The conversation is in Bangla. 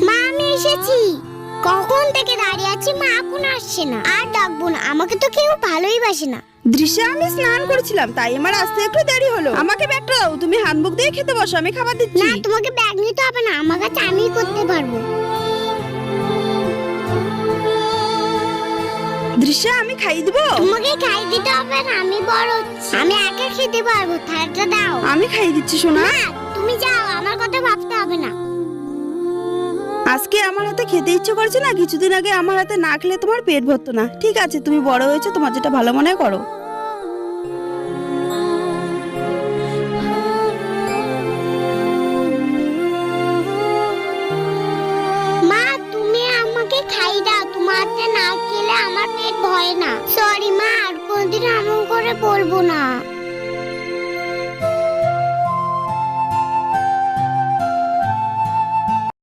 মা আমি এসেছি। কখন থেকে দাঁড়িয়ে আছি, মা এখন আসছে না। আর ডাকবো না, আমাকে তো কেউ ভালোই বাসে না। দৃশ্যা, আমি স্নান করেছিলাম তাই আমার আসতে একটু দেরি হলো। আমাকে ব্যাগটা দাও, তুমি হাতমুখ দিয়ে খেতে বসো, আমি খাবার দিচ্ছি। না, তোমাকে ব্যাগ নিতে হবে না, আমার কাছে আমিই করতে পারবো। দৃশ্যা, আমি খাইয়ে দিব। তোমাকে খাই দিতে হবে না, আমি বড় হচ্ছি, আমি একা খেতে পারবো। থালাটা দাও। আমি খাইয়ে দিচ্ছি সোনা। না, তুমি যাও, আমার কথা ভাবতে হবে না। আজকে আমার হাতে খেতে ইচ্ছে করছে না, কিছুদিন আগে আমার হাতে না খেলে তোমার পেট ভরতো না। ঠিক আছে, তুমি বড় হয়েছো, তোমার যেটা ভালো মনে হয় করো। মা, তুমি আমাকে খাই দাও, তোমার হাতে না খেলে আমার পেট ভরে না। সরি মা, আর কোনদিন এমন করে বলবো না।